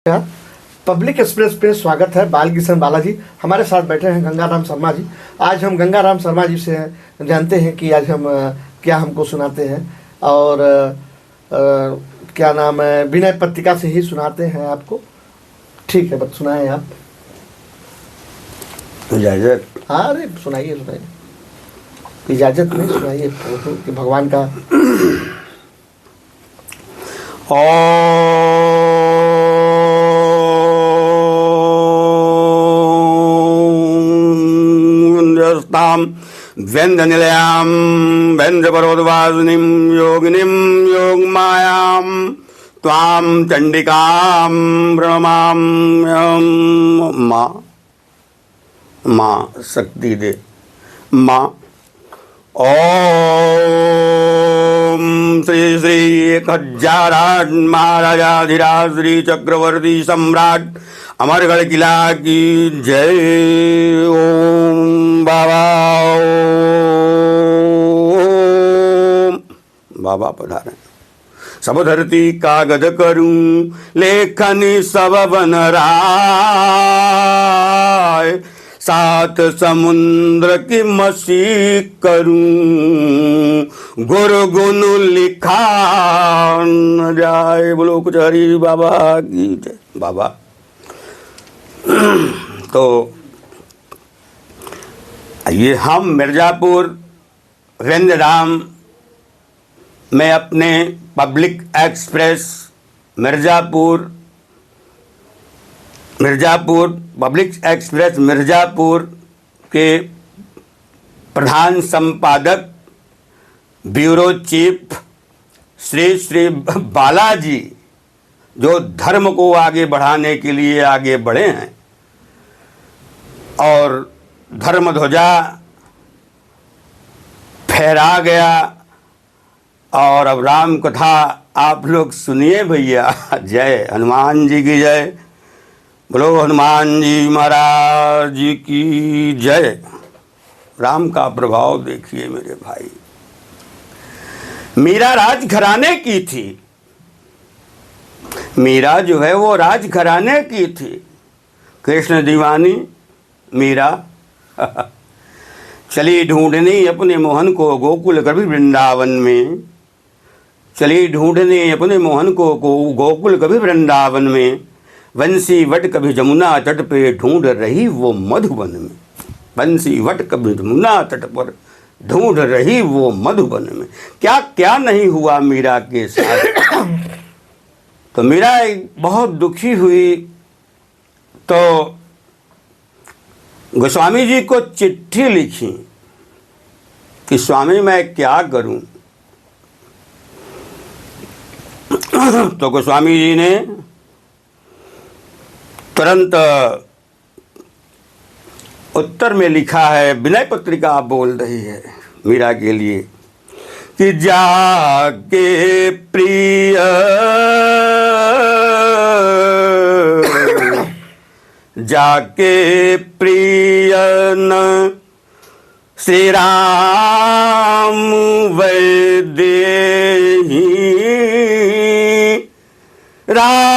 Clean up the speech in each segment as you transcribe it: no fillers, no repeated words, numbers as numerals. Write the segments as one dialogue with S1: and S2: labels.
S1: Public express पे स्वागत है। बालकिशन बालाजी हमारे साथ बैठे हैं गंगाराम शर्मा जी। आज हम गंगाराम शर्मा जी से जानते हैं कि आज हम क्या हमको सुनाते हैं और क्या नाम है, विनय पत्रिका से ही सुनाते हैं आपको। ठीक है, बस सुनाएं आप।
S2: इजाजत?
S1: हाँ, अरे सुनाइए सुनाइए, इजाजत नहीं, सुनाइए कि भगवान का।
S2: व्यंज निलयाम व्यंज परोदवासिनीं योगिनीं योगमायां त्वां चंडिकां प्रणमाम्यहं। माँ माँ शक्ति दे माँ। ओम श्री श्री 1008 महाराजाधिराज श्री चक्रवर्ती सम्राट अमरगढ़ किला की जय। ओम बाबा, ओम बाबा पधारे। सब धरती कागज करूं लेखनी सब बन राय, सात समुद्र की मसी करूं गुरु गुण लिखा न जाए। बोलो कुछ हरी बाबा की जय। बाबा तो ये हम मिर्ज़ापुर वेंदराम में अपने public express Mirzapur public express Mirzapur के प्रधान संपादक ब्यूरो चीफ श्री श्री बालाजी जो धर्म को आगे बढ़ाने के लिए आगे बढ़े हैं और धर्म ध्वजा फहरा गया। और अब राम कथा आप लोग सुनिए भैया। जय हनुमान जी की जय। बोलो हनुमान जी महाराज जी की जय। राम का प्रभाव देखिए मेरे भाई। मीरा राजघराने की थी। मीरा जो है वो राजघराने की थी। कृष्ण दीवानी मीरा चली ढूंढने अपने मोहन को गोकुल कभी वृंदावन में। चली ढूंढने अपने मोहन को गोकुल कभी वृंदावन में। बंसी वट कभी जमुना तट पे ढूंढ रही वो मधुबन में। बंसी वट कभी जमुना तट पर ढूंढ रही वो मधुबन में। क्या क्या नहीं हुआ मीरा के साथ। तो मीरा बहुत दुखी हुई तो गोस्वामी जी को चिट्ठी लिखी कि स्वामी मैं क्या करूं। तो गोस्वामी जी ने तुरंत उत्तर में लिखा है, विनय पत्रिका बोल रही है मीरा के लिए कि जाके प्रिय न श्री राम वैदेही। राम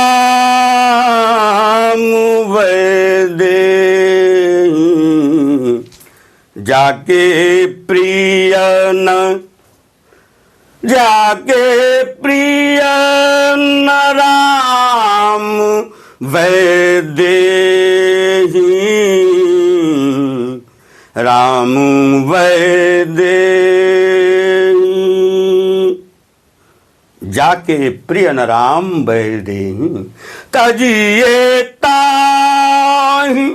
S2: वैदेही जाके प्रिय न राम वैदेही। राम वैदेही जाके प्रिय न राम वैदेही। तजिए ताहि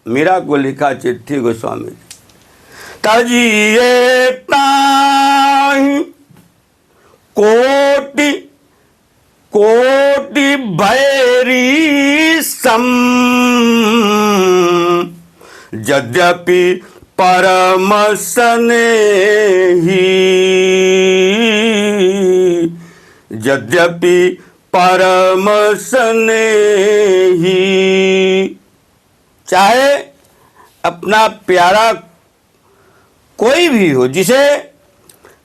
S2: मीरा को लिखा चिट्ठी गोस्वामी। तजिए ताहि कोटि कोटि भैरी सम। यद्यपि परम स्नेही। यद्यपि परम स्नेही। चाहे अपना प्यारा कोई भी हो जिसे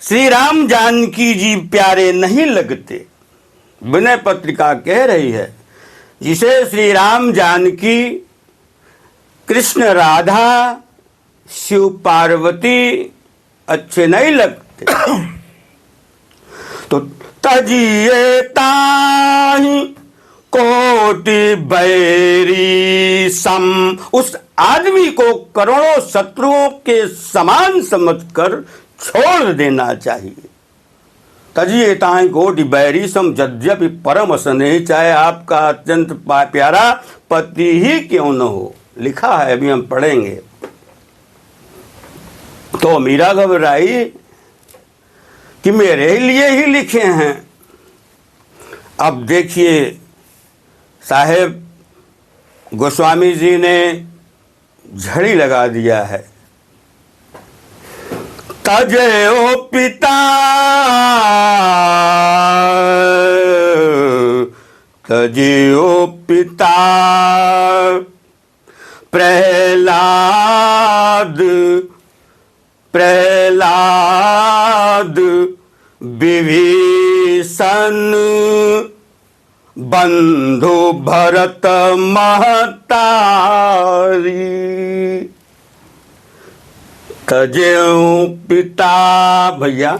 S2: श्री राम जानकी जी प्यारे नहीं लगते, विनय पत्रिका कह रही है जिसे श्री राम जानकी, कृष्ण राधा, शिव पार्वती अच्छे नहीं लगते, तो तजिए ताहि कोटि बैरी सम, उस आदमी को करोड़ों शत्रुओं के समान समझकर छोड़ देना चाहिए। तजिए ताहि कोटि बैरी सम, यद्यपि परम स्नेही, चाहे आपका अत्यंत प्यारा पति ही क्यों न हो। लिखा है, अभी हम पढ़ेंगे। तो मीरा घबराई कि मेरे लिए ही लिखे हैं। अब देखिए साहेब गोस्वामी जी ने झड़ी लगा दिया है। तजयो पिता, तजयो पिता, प्रहलाद, प्रहलाद विभीषण, बंधु भरत महतारी। तजेऊ पिता, भैया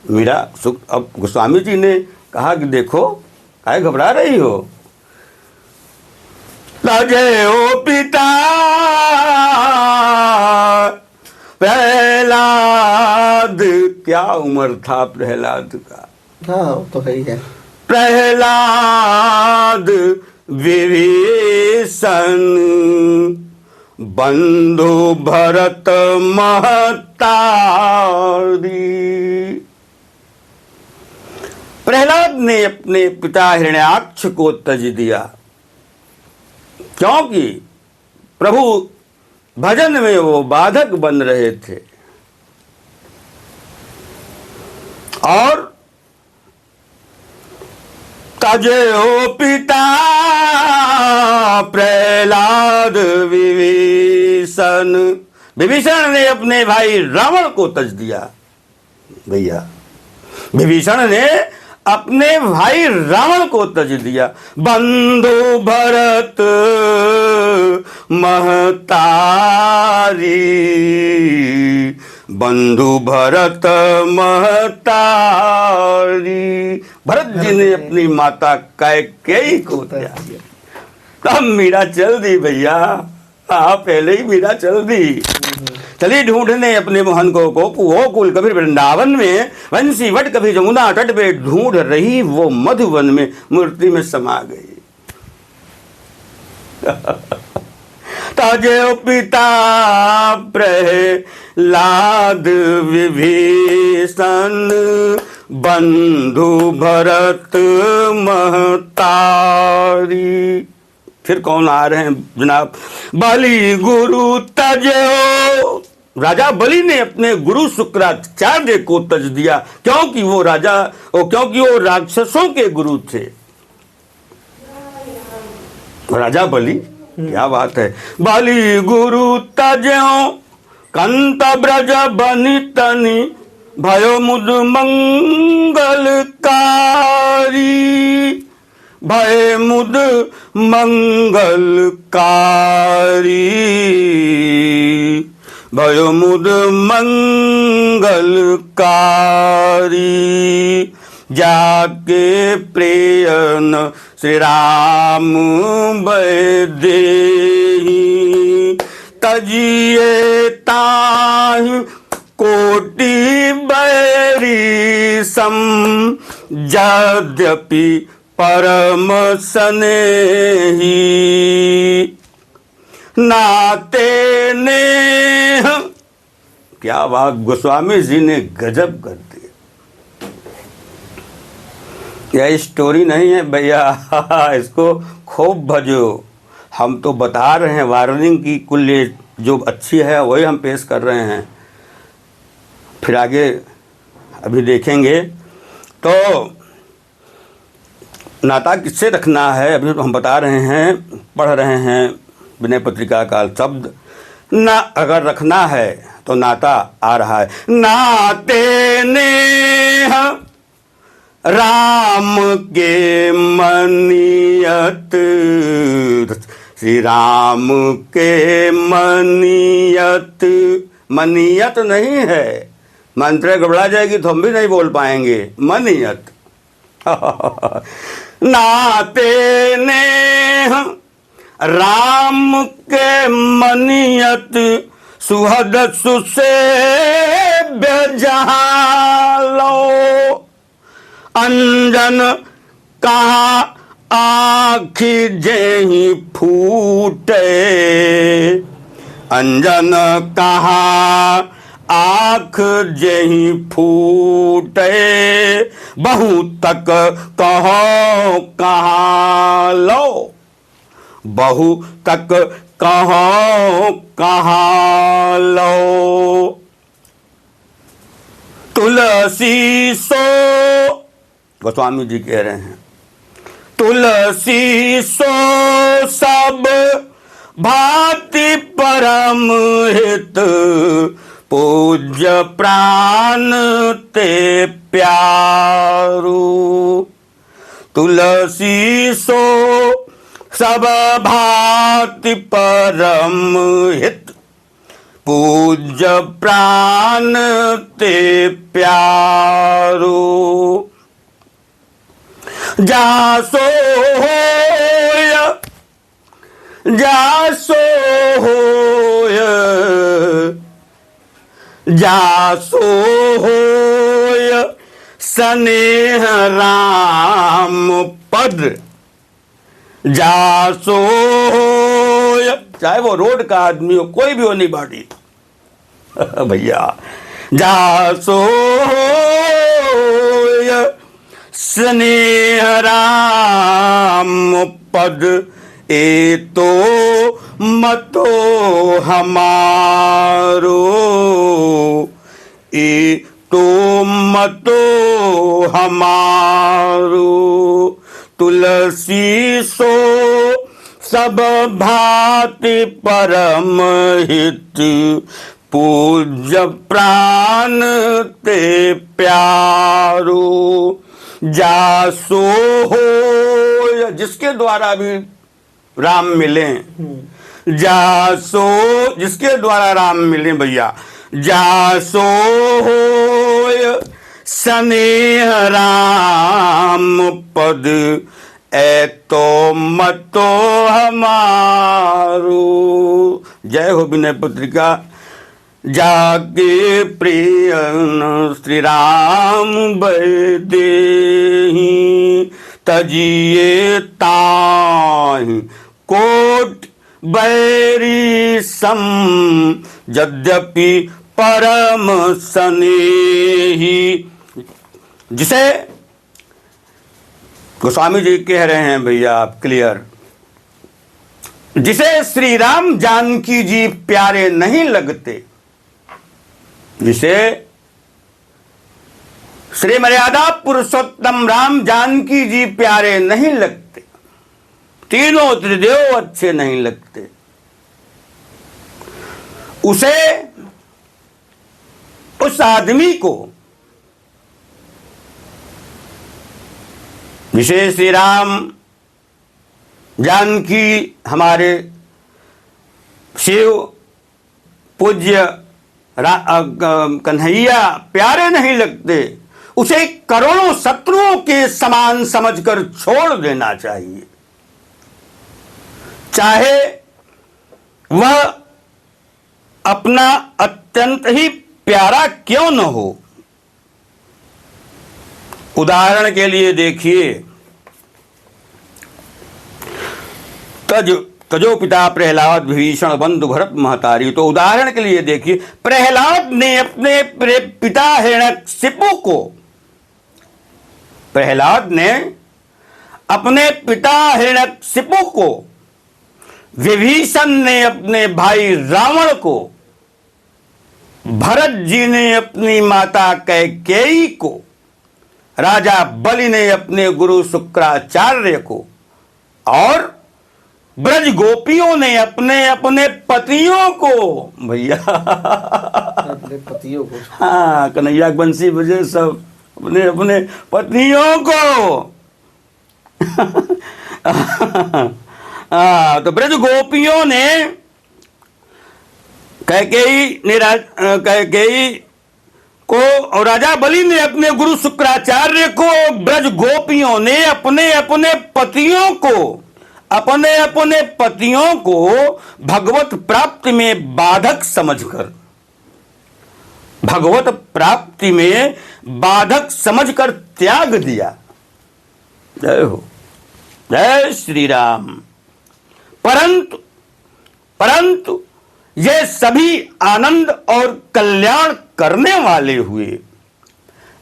S2: मीरा सुख। अब गोस्वामी जी ने कहा कि देखो काहे घबरा रही हो। तजेऊ पिता प्रहलाद, क्या उम्र था प्रहलाद का।
S1: हाँ वो तो है ही है।
S2: प्रहलाद विभीषण, बंधु भरत महतारी। प्रहलाद ने अपने पिता हिरण्याक्ष को तज दिया, क्योंकि प्रभु भजन में वो बाधक बन रहे थे। और तजो पिता प्रहलाद विभीषण, विभीषण ने अपने भाई रावण को तज दिया। भैया विभीषण ने अपने भाई रावण को तज दिया। बंधु भरत महतारी, बंधु भरत महतारी। भरत जी ने अपनी माता कैकेयी को त्याग दिया। तब मीरा चल दी भैया, पहले ही मीरा चल दी। चली ढूंढने अपने मोहन को गोकुल कबीर वृंदावन में, वंशी वट कभी जमुना तट पे, ढूंढ रही वो मधुवन में, मूर्ति में समा गई। ताजे पिता प्रहलाद विभीषण, बंधु भरत महतारी। फिर कौन आ रहे हैं जनाब। बलि गुरु तजो, राजा बलि ने अपने गुरु शुक्राचार्य को तज दिया, क्योंकि वो राक्षसों के गुरु थे। राजा बलि, क्या बात है। बलि गुरु तजो, कंत ब्रज बनि तनि, भयो मुद मंगलकारी, भय मुद मंगलकारी, भयो मुद मंगलकारी। जाके प्रियन श्री राम बैदेही, तजिए ताहि कोटि बैरी सम, यद्यपि परम स्नेही, नाते नेह। क्या बात, गोस्वामी जी ने गजब कर दिया। यह स्टोरी नहीं है भैया, इसको खूब भजो। हम तो बता रहे हैं वार्निंग की, कुल जो अच्छी है वही हम पेश कर रहे हैं। फिर आगे अभी देखेंगे। तो नाता किससे रखना है अभी हम बता रहे हैं, पढ़ रहे हैं विनय पत्रिका का शब्द। ना अगर रखना है तो नाता आ रहा है। नाते नेह राम के मनियत, श्री राम के मनियत, मनियत नहीं है, मंत्र घबरा जाएगी तो हम भी नहीं बोल पाएंगे, मनियत। नाते नेह राम के मनियत, सुहद सुसेव्य जालो, अंजन कहा आखि जेहि फूटे, अंजन कहा आँख जेहि फूटे, बहु तक कहो कहा लो, बहु तक कहो कहा लो। तुलसी सो, गोस्वामी जी कह रहे हैं, तुलसी सो सब भांति परम हित, पूज्य प्राण ते प्यारू। तुलसी सो सब भांति परम हित, पूज्य प्राण ते प्यारो। जासो होय, जासो होय, जासो होय स्नेह राम पद, जासो होय, चाहे वो रोड का आदमी हो, कोई भी हो, नहीं बाटी भैया, जासो होय स्नेह राम पद, ए तो मतो हमारो, ए तो मतो हमारो। तुलसी सो सब भांति परम हित, पूज्य प्राण ते प्यारो। जासो हो, जिसके द्वारा भी राम मिले, जासो, जिसके द्वारा राम मिले भैया, जासो हो स्नेह राम पद, ए तो मतो हमारो। जय हो विनय पत्रिका। जाके प्रिय श्री राम वैदेही, तजिए ताहि कोट बैरी सम, यद्यपि परम स्नेही। जिसे गोस्वामी जी कह रहे हैं भैया, आप क्लियर, जिसे श्री राम जानकी जी प्यारे नहीं लगते, जिसे श्री मर्यादा पुरुषोत्तम राम जानकी जी प्यारे नहीं लगते, तीनों त्रिदेव अच्छे नहीं लगते, उसे, उस आदमी को, जिसे श्री राम जानकी हमारे शिव पूज्य कन्हैया प्यारे नहीं लगते, उसे करोड़ों शत्रुओं के समान समझकर छोड़ देना चाहिए, चाहे वह अपना अत्यंत ही प्यारा क्यों न हो। उदाहरण के लिए देखिए, तजो पिता प्रहलाद विभीषण बंधु भरत महतारी। तो उदाहरण के लिए देखिए, प्रहलाद ने अपने पिता हिरण्यकशिपु को, प्रहलाद ने अपने पिता हिरण्यकशिपु को, विभीषण ने अपने भाई रावण को, भरत जी ने अपनी माता कैकेयी को, राजा बलि ने अपने गुरु शुक्राचार्य को, और ब्रज गोपियों ने अपने अपने पतियों को, भैया
S1: अपने पतियों को,
S2: हाँ, कन्हैया बंसी बजे सब अपने अपने पत्नियों को। तो ब्रज गोपियों ने कैकेयी को और राजा बलि ने अपने गुरु शुक्राचार्य को, ब्रज गोपियों ने अपने अपने पतियों को भगवत प्राप्ति में बाधक समझकर त्याग दिया। जय हो, जय श्री राम। परंतु ये सभी आनंद और कल्याण करने वाले हुए,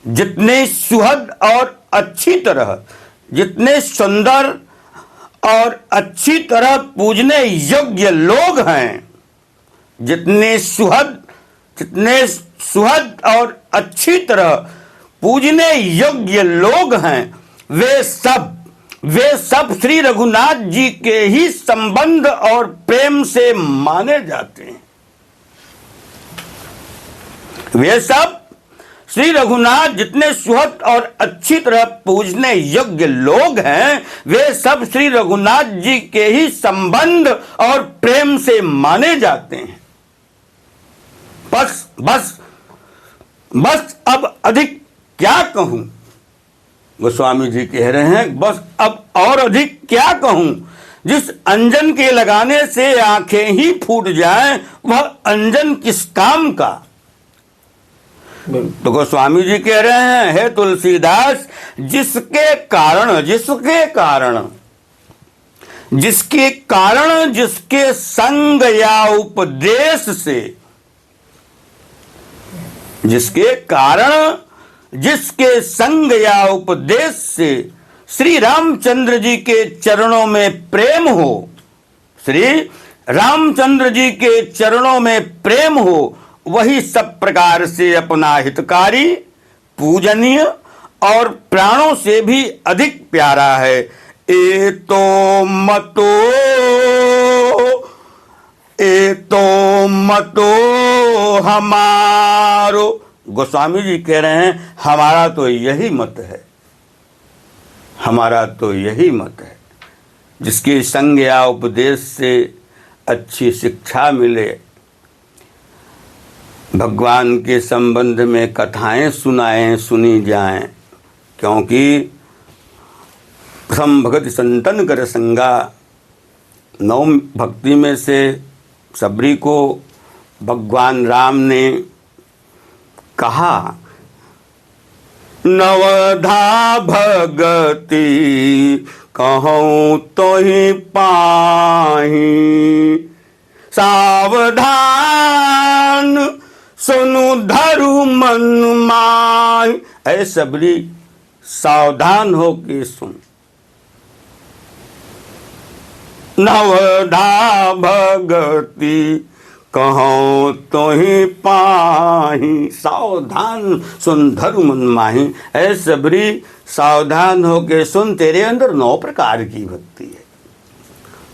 S2: जितने सुहद और अच्छी तरह, जितने सुंदर और अच्छी तरह पूजने योग्य लोग हैं, जितने सुहद और अच्छी तरह पूजने योग्य लोग हैं, वे सब श्री रघुनाथ जी के ही संबंध और प्रेम से माने जाते हैं। वे सब श्री रघुनाथ, जितने सुहद और अच्छी तरह पूजने योग्य लोग हैं, वे सब श्री रघुनाथ जी के ही संबंध और प्रेम से माने जाते हैं। बस अब अधिक क्या कहूं। गोस्वामी जी कह रहे हैं, बस अब और अधिक क्या कहूं। जिस अंजन के लगाने से आंखें ही फूट जाएं, वह अंजन किस काम का। तो गोस्वामी जी कह रहे हैं, हे तुलसीदास, जिसके कारण जिसके संग या उपदेश से, जिसके संग या उपदेश से श्री रामचंद्र जी के चरणों में प्रेम हो, श्री रामचंद्र जी के चरणों में प्रेम हो, वही सब प्रकार से अपना हितकारी, पूजनीय और प्राणों से भी अधिक प्यारा है। ए तो मतो हमारो। गोस्वामी जी कह रहे हैं, हमारा तो यही मत है, जिसके संग या उपदेश से अच्छी शिक्षा मिले, भगवान के संबंध में कथाएं सुनी जाएं, क्योंकि प्रथम भगति संतन कर संगा, 9 भक्ति में से सबरी को भगवान राम ने कहा, नवधा भगति कहूँ तो ही पाही, सावधान सुनु धरु मन माही। ऐ सबरी, सावधान हो के सुन। नवधा भगति कहूँ तो ही पाही, सावधान सुन धरु मन माही। ऐ सबरी, सावधान होके सुन, तेरे अंदर 9 प्रकार की भक्ति है।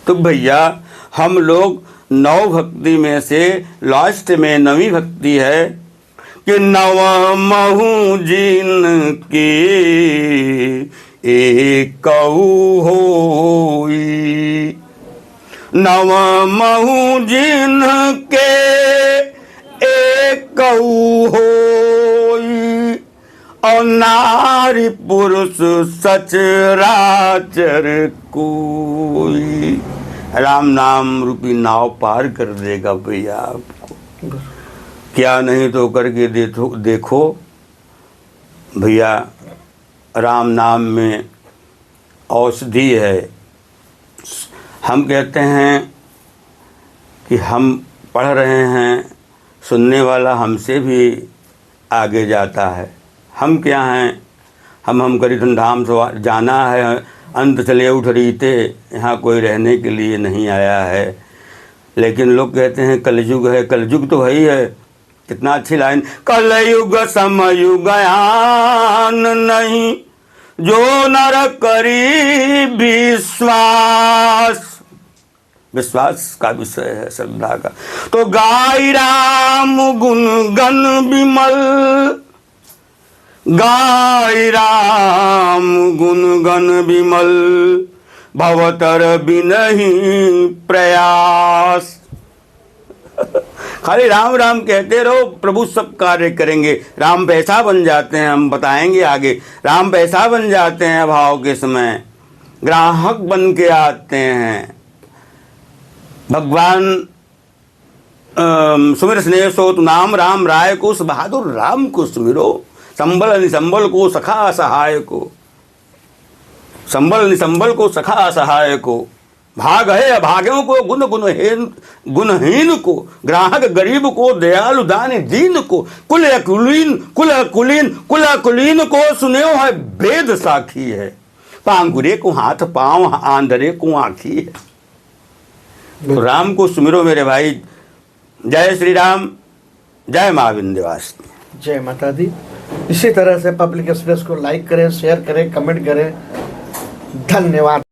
S2: तो भैया, हम लोग 9 भक्ति में से लास्ट में 9वीं भक्ति है कि नव महु जिन की एकऊ होई, नव महु जिन के एकऊ होई, और नारी पुरुष सचराचर कोई। राम नाम रूपी नाव पार कर देगा भैया आपको, क्या नहीं तो करके देखो भैया। राम नाम में औषधि है। हम कहते हैं कि हम पढ़ रहे हैं, सुनने वाला हमसे भी आगे जाता है। हम क्या हैं, हम करीधन धाम से जाना है, अंत चले उठ रीते, यहाँ कोई रहने के लिए नहीं आया है। लेकिन लोग कहते हैं कलयुग है, कलयुग तो वही है। कितना अच्छी लाइन, कलयुग समयुगयान नहीं, जो नर करी विश्वास का विषय है, श्रद्धा का। तो गाय राम गुण गण विमल, गाय राम गुण गण विमल भवतर बिनहि प्रयास। खाली राम राम कहते रहो, प्रभु सब कार्य करेंगे। राम पैसा बन जाते हैं, हम बताएंगे आगे। राम पैसा बन जाते हैं भाव के समय, ग्राहक बन के आते हैं। भगवान सुमिर स्नेह सो तु नाम राम राय को, बहादुर राम को सुमिरो। संबल निसंबल को सखा सहाय को, संबल निसंबल को सखा सहाय को। भाग है अभाग्यों को, गुणहीन को, ग्राहक गरीब को, दयालु दानी दीन को, कुल कुलीन को सुनेओ है वेद साखी है। पांगुरे को हाथ पांव, आंधरे को आँखी है। तो राम को सुमिरो मेरे भाई। जय श्री राम, जय माँ विंध्यवासिनी।
S1: जय माता दी। इसी तरह से पब्लिक एक्सप्रेस को लाइक करें, शेयर करें, कमेंट करें। धन्यवाद।